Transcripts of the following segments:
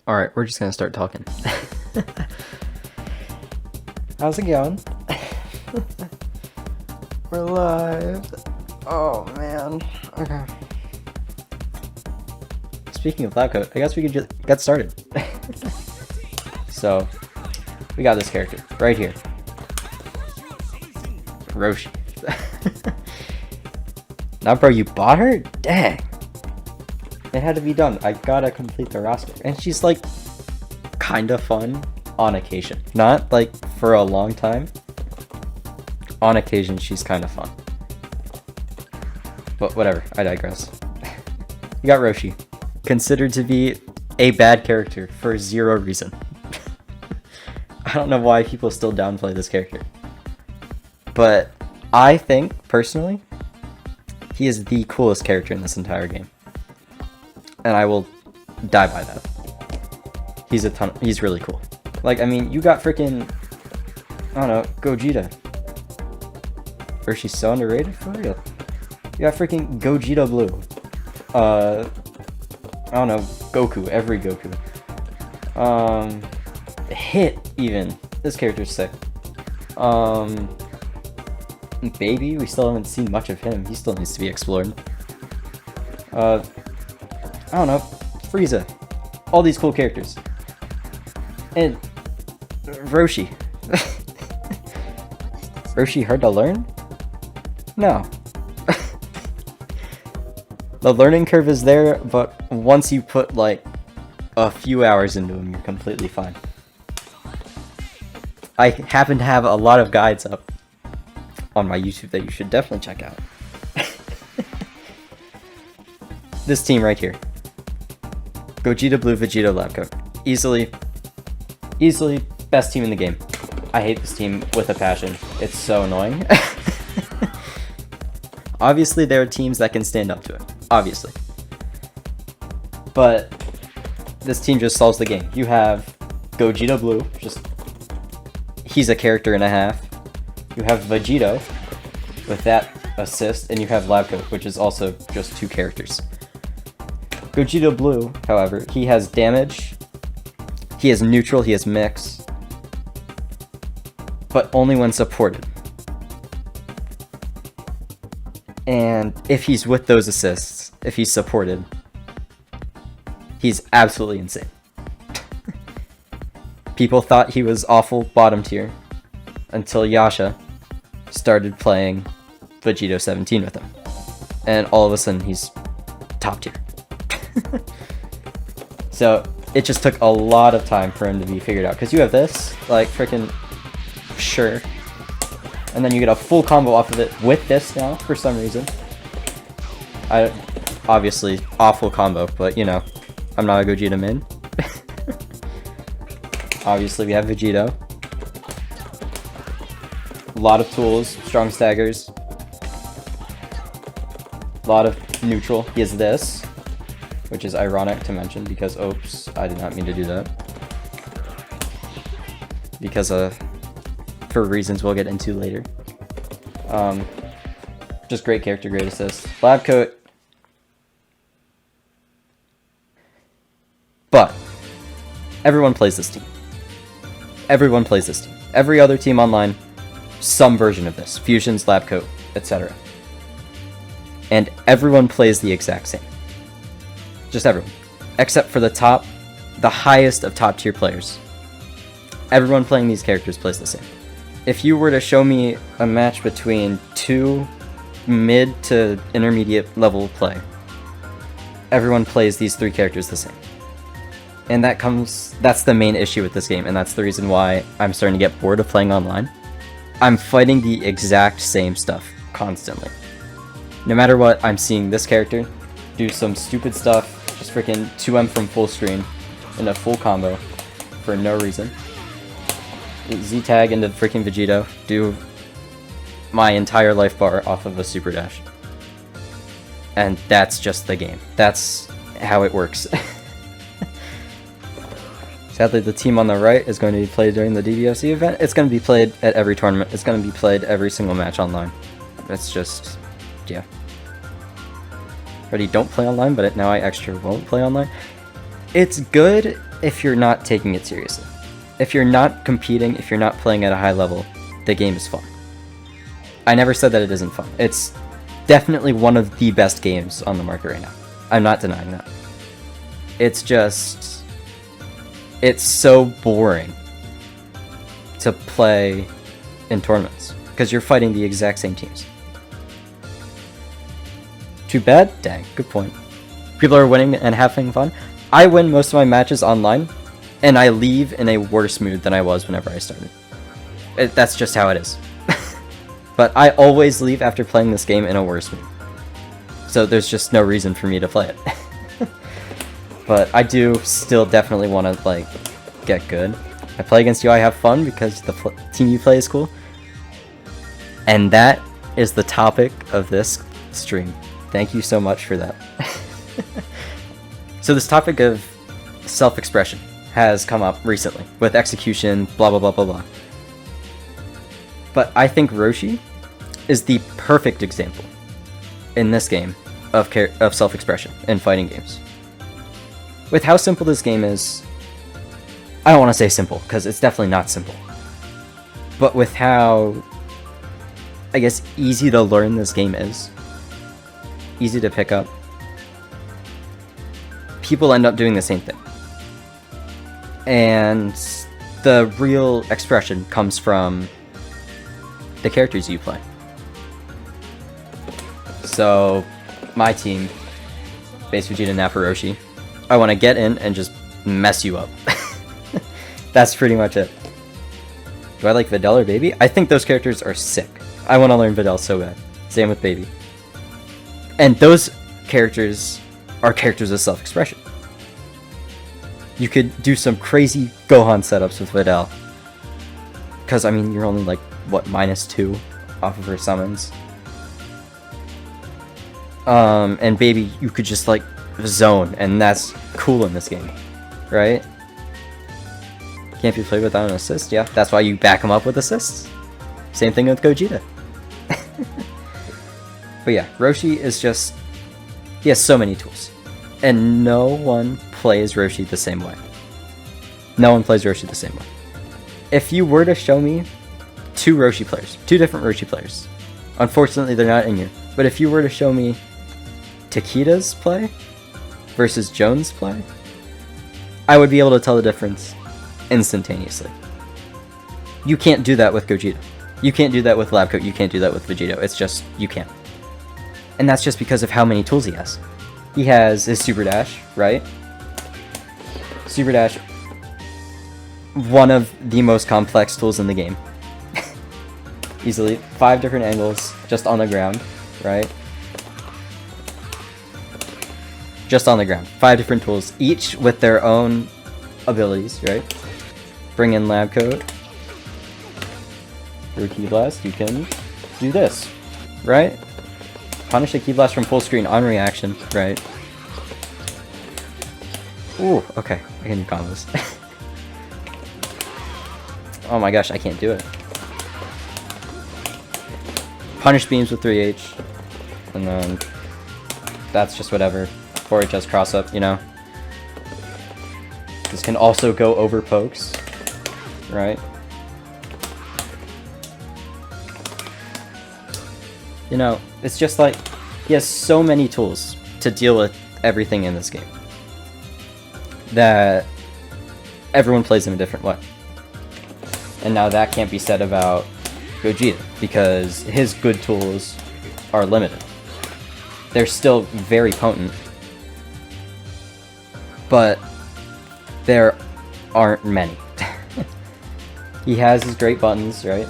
Alright, we're just gonna start talking. How's it going? We're live. Oh man. Okay. Speaking of lab coat, I guess we could just get started. So, we got this character right here. Roshi. Now, bro, you bought her? Dang. It had to be done. I gotta complete the roster. And she's like kinda fun on occasion. Not like for a long time. On occasion, she's kinda fun. But whatever, I digress. You got Roshi. Considered to be a bad character for zero reason. I don't know why people still downplay this character. But I think, personally, he is the coolest character in this entire game. And I will die by that. He's really cool. Like, I mean, you got freaking, I don't know, Gogeta. Or she's so underrated for real. You got freaking Gogeta Blue. I don't know, Goku, every Goku. Hit, even. This character's sick. Baby, we still haven't seen much of him. He still needs to be explored. I don't know, Frieza, all these cool characters, and Roshi. Roshi hard to learn? No. The learning curve is there, but once you put like a few hours into him, you're completely fine. I happen to have a lot of guides up on my YouTube that you should definitely check out. This team right here. Gogeta Blue, Vegeta Lab Coat. Easily best team in the game. I hate this team with a passion. It's so annoying. Obviously, there are teams that can stand up to it. Obviously. But this team just solves the game. You have Gogeta Blue, he's a character and a half. You have Vegito with that assist, and you have Lab Coat, which is also just two characters. Gogeta Blue, however, he has damage, he has neutral, he has mix, but only when supported. And if he's with those assists, if he's supported, he's absolutely insane. People thought he was awful bottom tier until Yasha started playing Vegito 17 with him. And all of a sudden he's top tier. So it just took a lot of time for him to be figured out, because you have this, like, freaking sure, and then you get a full combo off of it with this now for some reason. Obviously awful combo, but you know, I'm not a Gogeta min. Obviously we have Vegito. A lot of tools, strong staggers, a lot of neutral. He has this, which is ironic to mention because, oops, I did not mean to do that. Because for reasons we'll get into later. Just great character, great assist. Lab Coat. But everyone plays this team. Everyone plays this team. Every other team online, some version of this. Fusions, Lab Coat, etc. And everyone plays the exact same. Just everyone. Except for the highest of top tier players. Everyone playing these characters plays the same. If you were to show me a match between two mid to intermediate level play, everyone plays these three characters the same. And that's the main issue with this game, and that's the reason why I'm starting to get bored of playing online. I'm fighting the exact same stuff constantly. No matter what, I'm seeing this character do some stupid stuff, just freaking 2M from full screen in a full combo for no reason. Z-tag into freaking Vegito, do my entire life bar off of a super dash. And that's just the game. That's how it works. Sadly, the team on the right is going to be played during the DBFZ event. It's going to be played at every tournament. It's going to be played every single match online. It's just, yeah. Already don't play online, but now I extra won't play online. It's good if you're not taking it seriously. If you're not competing, if you're not playing at a high level, the game is fun. I never said that it isn't fun. It's definitely one of the best games on the market right now. I'm not denying that. It's just... it's so boring to play in tournaments, because you're fighting the exact same teams. Too bad? Dang, good point. People are winning and having fun. I win most of my matches online, and I leave in a worse mood than I was whenever I started. That's just how it is. But I always leave after playing this game in a worse mood. So there's just no reason for me to play it. But I do still definitely want to, like, get good. I play against you, I have fun because the team you play is cool. And that is the topic of this stream. Thank you so much for that. So this topic of self-expression has come up recently with execution, blah blah blah blah blah. But I think Roshi is the perfect example in this game of self-expression in fighting games. With how simple this game is, I don't want to say simple, because it's definitely not simple. But with how, I guess, easy to learn this game is, easy to pick up, people end up doing the same thing. And the real expression comes from the characters you play. So, my team, Base Vegeta, Nappa, Roshi, I want to get in and just mess you up. That's pretty much it. Do I like Videl or Baby? I think those characters are sick. I want to learn Videl so bad. Same with Baby. And those characters are characters of self-expression. You could do some crazy Gohan setups with Videl. Because, I mean, you're only like, what, -2 off of her summons. And Baby, you could just, like, zone, and that's cool in this game. Right? Can't be played without an assist? Yeah, that's why you back him up with assists. Same thing with Gogeta. But yeah, Roshi is just... he has so many tools. And no one plays Roshi the same way. No one plays Roshi the same way. If you were to show me two different Roshi players, unfortunately they're not in here, but if you were to show me Takeda's play versus Jones' play, I would be able to tell the difference instantaneously. You can't do that with Gogeta. You can't do that with Labcoat. You can't do that with Vegito. It's just, you can't. And that's just because of how many tools he has. He has his Super Dash, right? Super Dash, one of the most complex tools in the game. Easily. 5 different angles, just on the ground, right? Just on the ground. 5 different tools, each with their own abilities, right? Bring in Lab Coat. Through Key Blast, you can do this, right? Punish the Key Blast from full screen on reaction, right? Ooh, okay, I can do combos. Oh my gosh, I can't do it. Punish beams with 3H, and then that's just whatever. 4HS cross up, you know? This can also go over pokes, right? You know, it's just like, he has so many tools to deal with everything in this game that everyone plays him a different way. And now that can't be said about Gogeta, because his good tools are limited. They're still very potent, but there aren't many. He has his great buttons, right?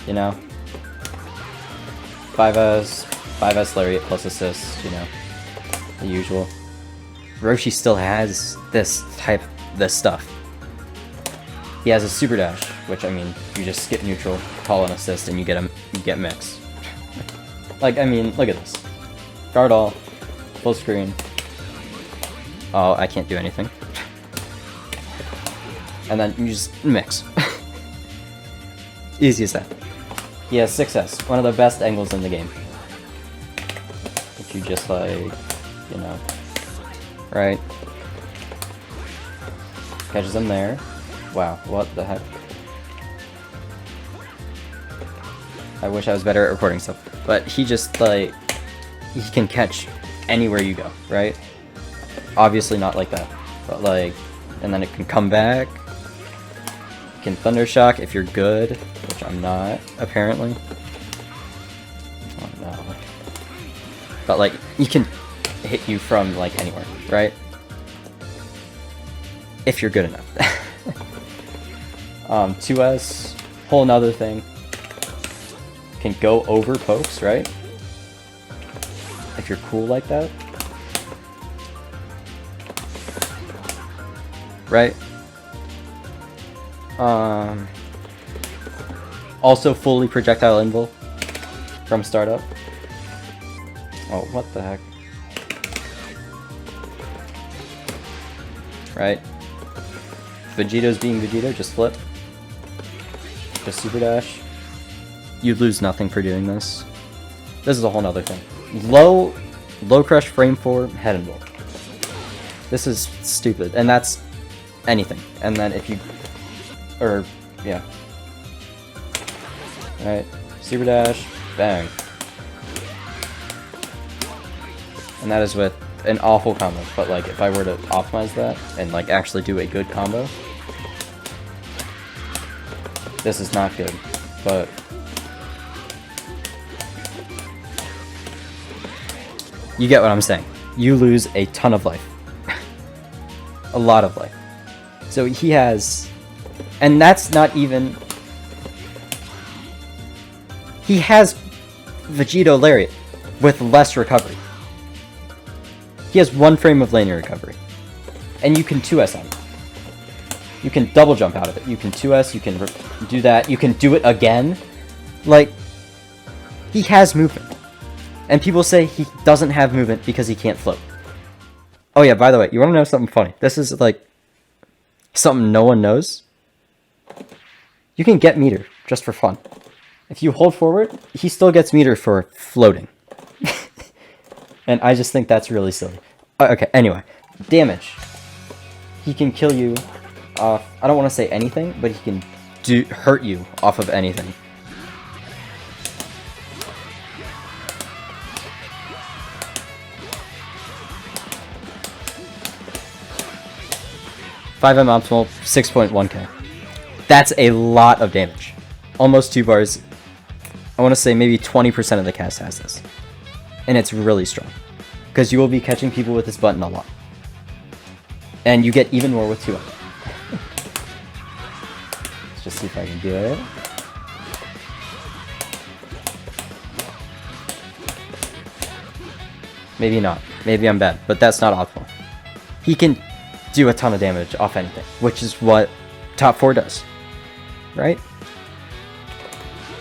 You know? 5S Lariat plus assists, you know? The usual. Roshi still has this stuff. He has a Super Dash, which, I mean, you just skip neutral, call an assist, and you get mix. Like, I mean, look at this. Guard all, full screen. Oh, I can't do anything. And then you just mix. Easy as that. He has 6S, one of the best angles in the game. If you just, like, you know, right? Catches him there. Wow, what the heck? I wish I was better at recording stuff. But he just, like, he can catch anywhere you go, right? Obviously not like that. But, like, and then it can come back. You can Thunder Shock if you're good, which I'm not, apparently. Oh, no. But, like, you can hit you from, like, anywhere, right? If you're good enough. 2S, whole nother thing. Can go over pokes, right? If you're cool like that. Right? Also fully projectile invul from startup. Oh, what the heck? Right? Vegeto's being Vegito, just flip. Just super dash. You lose nothing for doing this. This is a whole nother thing. Low crush frame 4, head and roll. This is stupid, and that's anything. And then if you, or yeah, alright, super dash, bang, and that is with an awful combo. But like, if I were to optimize that and like actually do a good combo, this is not good, but. You get what I'm saying. You lose a ton of life. A lot of life. So he has... And that's not even... He has Vegito Lariat with less recovery. He has 1 frame of linear recovery. And you can 2S on it. You can double jump out of it. You can 2S, you can do that. You can do it again. Like, he has movement. And people say he doesn't have movement because he can't float. Oh yeah, by the way, you want to know something funny? This is like something no one knows. You can get meter just for fun. If you hold forward, he still gets meter for floating. And I just think that's really silly. Okay, anyway. Damage. He can kill you off... I don't want to say anything, but he can hurt you off of anything. (5M optimal, 6.1k). That's a lot of damage. Almost 2 bars. I want to say maybe 20% of the cast has this. And it's really strong. Because you will be catching people with this button a lot. And you get even more with 2M. Let's just see if I can do it. Maybe not. Maybe I'm bad. But that's not optimal. He can do a ton of damage off anything, which is what top 4 does, right?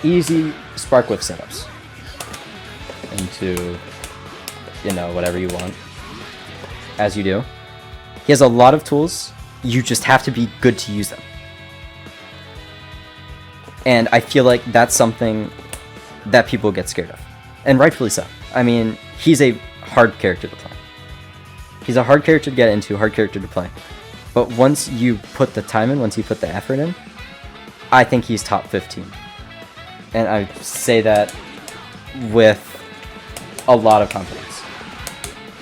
Easy Spark Whip setups into, you know, whatever you want, as you do. He has a lot of tools, you just have to be good to use them. And I feel like that's something that people get scared of, and rightfully so. I mean, he's a hard character to play. He's a hard character to get into, hard character to play. But once you put the time in, once you put the effort in, I think he's top 15. And I say that with a lot of confidence.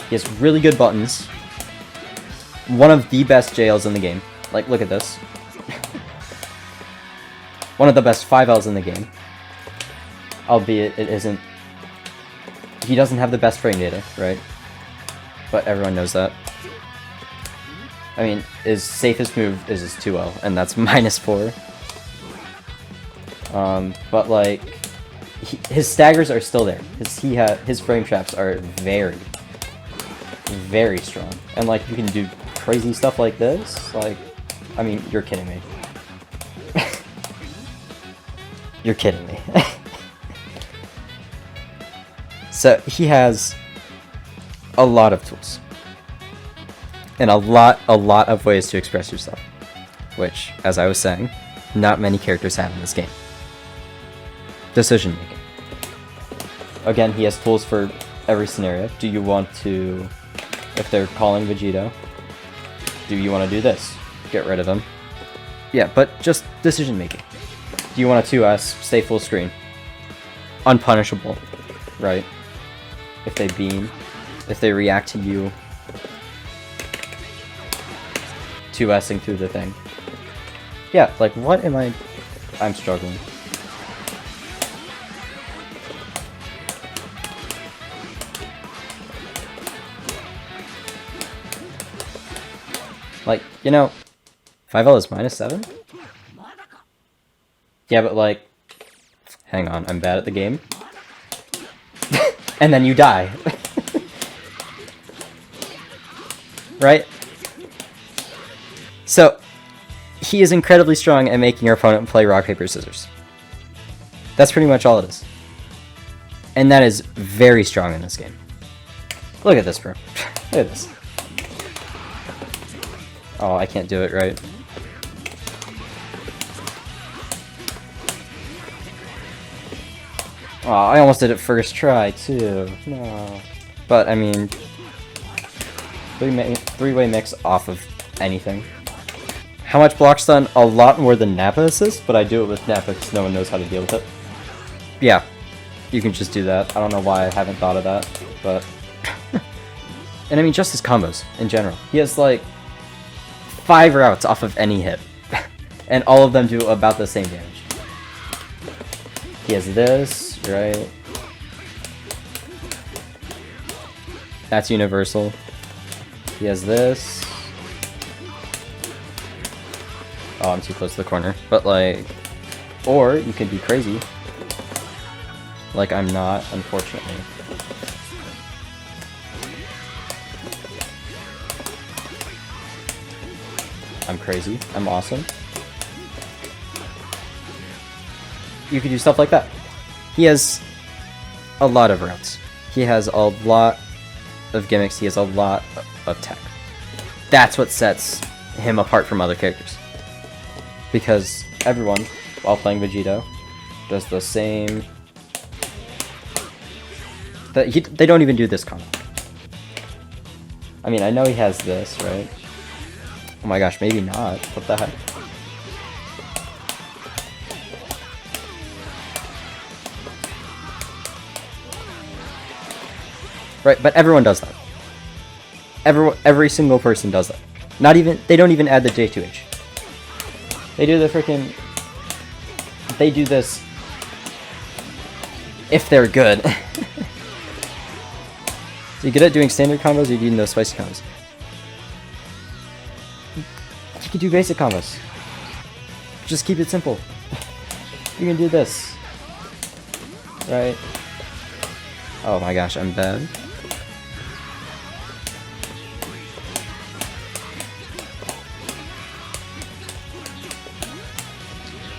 He has really good buttons. One of the best JLs in the game. Like, look at this. One of the best 5Ls in the game. Albeit it isn't... He doesn't have the best frame data, right? But everyone knows that. I mean, his safest move is his 2L, and that's -4. But like, his staggers are still there. His frame traps are very, very strong, and like you can do crazy stuff like this. Like, I mean, you're kidding me. You're kidding me. So he has a lot of tools. And a lot of ways to express yourself. Which, as I was saying, not many characters have in this game. Decision making. Again, he has tools for every scenario. Do you want to if they're calling Vegito, do you want to do this? Get rid of him. Yeah, but just decision making. Do you want a 2S, stay full screen? Unpunishable, right? If they beam, if they react to you 2S'ing through the thing. Yeah, like what am I... I'm struggling. Like, you know, 5L is -7? Yeah, but like, hang on, I'm bad at the game. And then you die. Right? So, he is incredibly strong at making your opponent play rock, paper, scissors. That's pretty much all it is. And that is very strong in this game. Look at this, bro. Look at this. Oh, I can't do it right. Oh, I almost did it first try, too. No. But, I mean... Three-way mix off of anything. How much block stun? A lot more than Nappa assist, but I do it with Nappa because no one knows how to deal with it. Yeah. You can just do that. I don't know why I haven't thought of that, but... And I mean, just his combos, in general. He has, like, 5 routes off of any hit. And all of them do about the same damage. He has this, right? That's universal. He has this. Oh, I'm too close to the corner. But like, or you can be crazy. Like I'm not, unfortunately. I'm crazy. I'm awesome. You can do stuff like that. He has a lot of routes. He has a lot of gimmicks. He has a lot of tech. That's what sets him apart from other characters. Because everyone, while playing Vegito, does the same... They don't even do this combo. I mean, I know he has this, right? Oh my gosh, maybe not. What the heck? Right, but everyone does that. Every single person does that. They don't even add the J2H. They do the freaking... They do this... If they're good. So you good at doing standard combos, or you doing those spicy combos? You can do basic combos. Just keep it simple. You can do this. Right? Oh my gosh, I'm bad.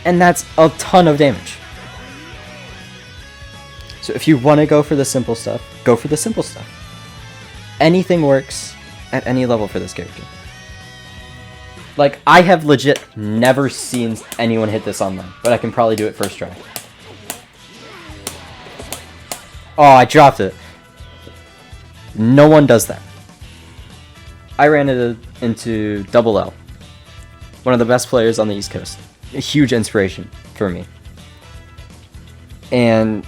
And that's a ton of damage. So if you want to go for the simple stuff, go for the simple stuff. Anything works at any level for this character. Like, I have legit never seen anyone hit this online, but I can probably do it first try. Oh, I dropped it. No one does that. I ran into Double L, one of the best players on the East Coast. A huge inspiration for me. And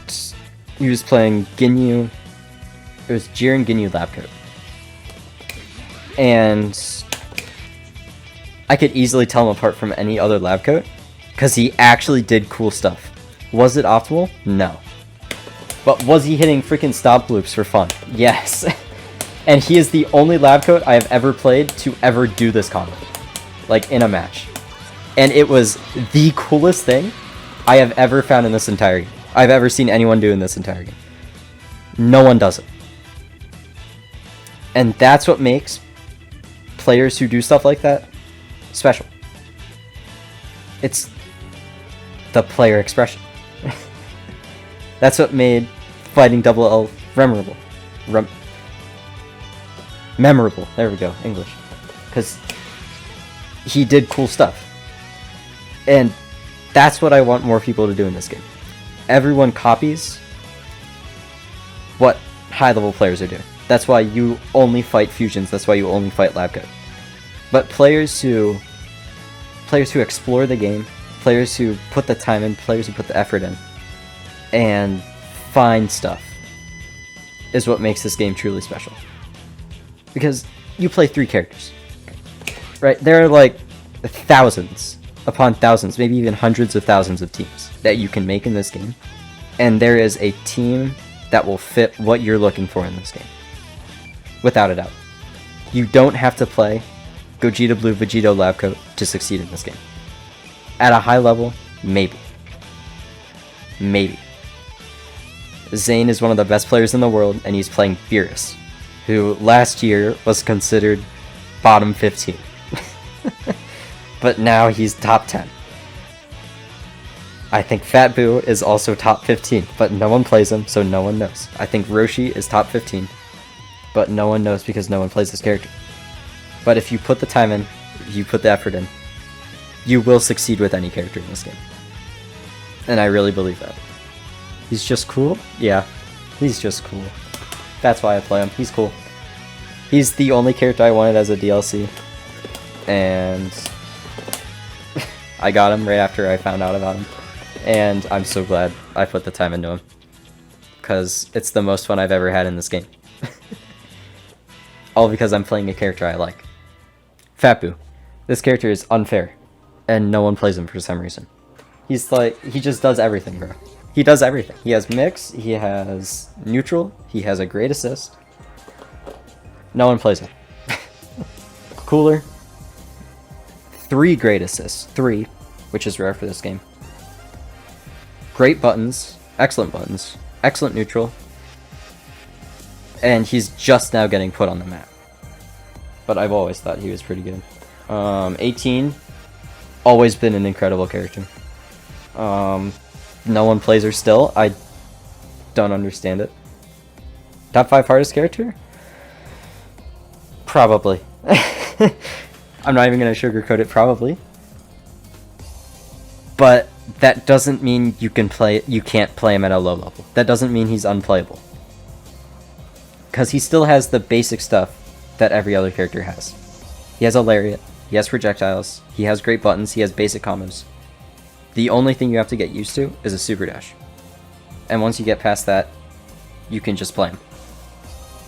he was playing Ginyu. It was Jiren Ginyu Lab Coat. And I could easily tell him apart from any other Lab Coat because he actually did cool stuff. Was it optimal? No. But was he hitting freaking stomp loops for fun? Yes. And he is the only Lab Coat I have ever played to ever do this combo. Like, in a match. And it was the coolest thing I have ever found in this entire game. I've ever seen anyone do in this entire game. No one does it. And that's what makes players who do stuff like that special. It's the player expression. That's what made fighting Double L memorable. Memorable. There we go. English. Because he did cool stuff. And that's what I want more people to do in this game. Everyone copies what high-level players are doing. That's why you only fight fusions. That's why you only fight lab coat. But players who explore the game, players who put the time in, players who put the effort in, and find stuff is what makes this game truly special. Because you play 3 characters, right? There are like thousands upon thousands, maybe even hundreds of thousands of teams that you can make in this game, and there is a team that will fit what you're looking for in this game, without a doubt. You don't have to play Gogeta Blue, Vegito, Lab Coat to succeed in this game. At a high level, maybe. Maybe. Zane is one of the best players in the world, and he's playing Beerus, who last year was considered bottom 15. But now he's top 10. I think Fat Boo is also top 15, but no one plays him, so no one knows. I think Roshi is top 15, but no one knows because no one plays this character. But if you put the time in, if you put the effort in, you will succeed with any character in this game. And I really believe that. He's just cool? Yeah, he's just cool. That's why I play him. He's cool. He's the only character I wanted as a DLC. And I got him right after I found out about him. And I'm so glad I put the time into him. Because it's the most fun I've ever had in this game. All because I'm playing a character I like. Fat Boo. This character is unfair. And no one plays him for some reason. He's like, he just does everything, bro. He does everything. He has mix, he has neutral, he has a great assist. No one plays him. Cooler. 3 great assists. 3, which is rare for this game. Great buttons. Excellent neutral. And he's just now getting put on the map. But I've always thought he was pretty good. 18. Always been an incredible character. No one plays her still. I don't understand it. Top 5 hardest character? Probably. I'm not even going to sugarcoat it, probably. But that doesn't mean you can't play him at a low level. That doesn't mean he's unplayable. Because he still has the basic stuff that every other character has. He has a lariat, he has projectiles, he has great buttons, he has basic combos. The only thing you have to get used to is a super dash. And once you get past that, you can just play him.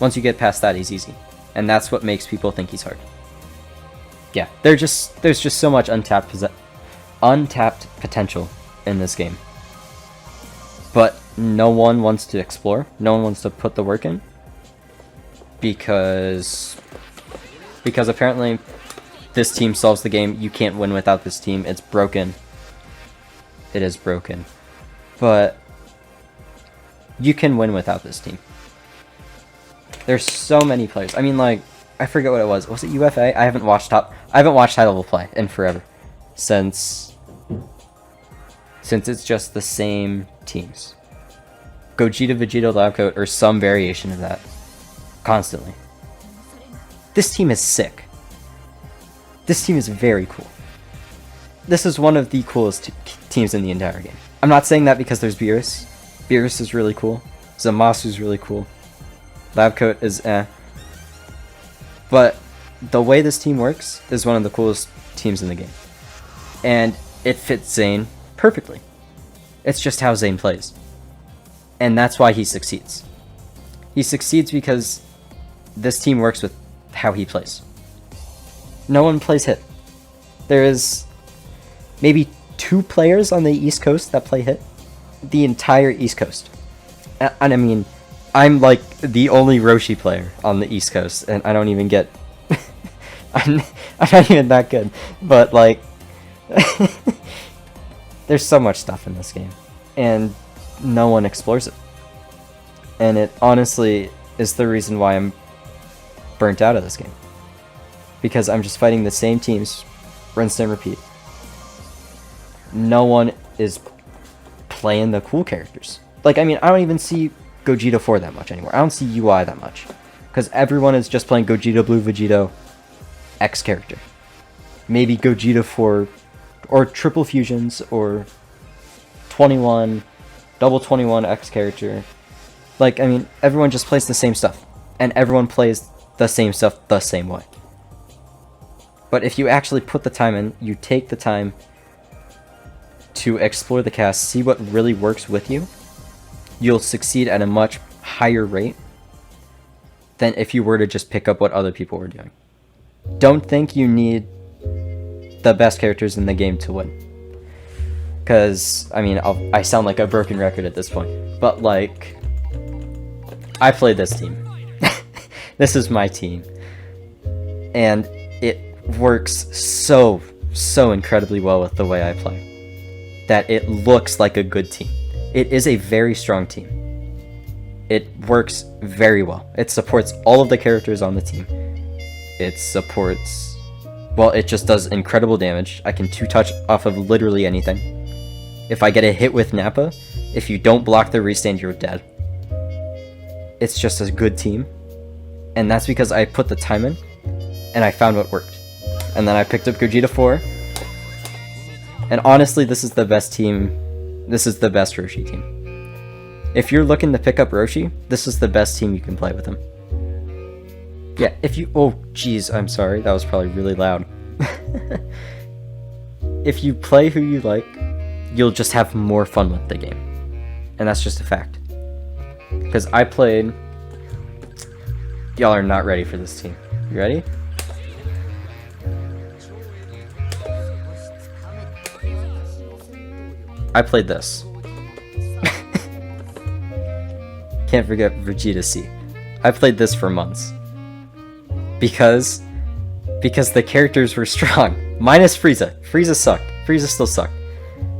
Once you get past that, he's easy. And that's what makes people think he's hard. Yeah, there's just so much untapped potential in this game. But no one wants to explore. No one wants to put the work in. Because apparently this team solves the game. You can't win without this team. It's broken. It is broken. But you can win without this team. There's so many players. I mean, like, I forget what it was. Was it UFA? I haven't watched high level play in forever. Since it's just the same teams. Gogeta, Vegito, Lab Coat, or some variation of that. Constantly. This team is sick. This team is very cool. This is one of the coolest teams in the entire game. I'm not saying that because there's Beerus. Beerus is really cool. Zamasu's really cool. Lab Coat is eh. But the way this team works is one of the coolest teams in the game. And it fits Zane perfectly. It's just how Zane plays. And that's why he succeeds. He succeeds because this team works with how he plays. No one plays hit. There is maybe 2 players on the East Coast that play hit. The entire East Coast. And I mean, I'm like the only Roshi player on the East Coast, and I don't even get... I'm not even that good. But like... there's so much stuff in this game. And no one explores it. And it honestly is the reason why I'm burnt out of this game. Because I'm just fighting the same teams, rinse and repeat. No one is playing the cool characters. Like, I mean, I don't even see Gogeta 4 that much anymore. I don't see UI that much. Because everyone is just playing Gogeta Blue, Vegito, X character. Maybe Gogeta 4, or Triple Fusions, or 21, Double 21 X character. Like, I mean, everyone just plays the same stuff. and everyone plays the same stuff the same way. But if you actually put the time in, you take the time to explore the cast, see what really works with you, you'll succeed at a much higher rate than if you were to just pick up what other people were doing. Don't think you need the best characters in the game to win. Because, I mean, I sound like a broken record at this point. But, like, I played this team. This is my team. And it works so incredibly well with the way I play, that it looks like a good team. It is a very strong team. It works very well. It supports all of the characters on the team. It supports... well, it just does incredible damage. I can 2-touch off of literally anything. If I get a hit with Nappa, if you don't block the restand, you're dead. It's just a good team. And that's because I put the time in, and I found what worked. And then I picked up Gogeta 4. And honestly, this is the best team. This is the best Roshi team. If you're looking to pick up Roshi, this is the best team you can play with him. Yeah, if you... oh, jeez, I'm sorry. That was probably really loud. If you play who you like, you'll just have more fun with the game. And that's just a fact. Because I played... y'all are not ready for this team. You ready? I played this. Can't forget Vegeta C. I played this for months. Because the characters were strong. Minus Frieza. Frieza sucked. Frieza still sucked.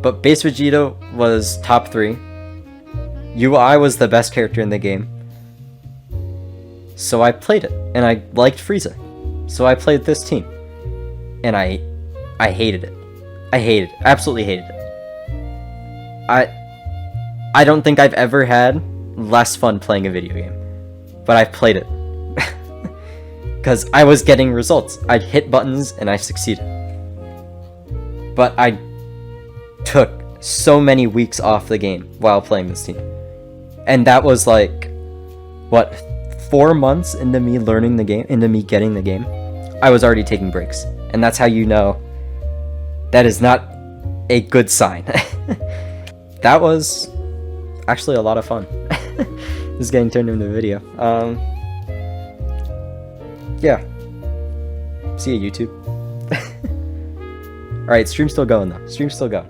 But base Vegeta was top 3. UI was the best character in the game. So I played it. And I liked Frieza. So I played this team. And I hated it. I hated it. Absolutely hated it. I don't think I've ever had less fun playing a video game. But I played it. Because I was getting results. I'd hit buttons and I succeeded. But I took so many weeks off the game while playing this team. And that was like, what, 4 months into me learning the game, into me getting the game, I was already taking breaks. And that's how you know that is not a good sign. That was actually a lot of fun. This is getting turned into a video. Yeah. See you, YouTube. Alright, stream's still going though. Stream's still going.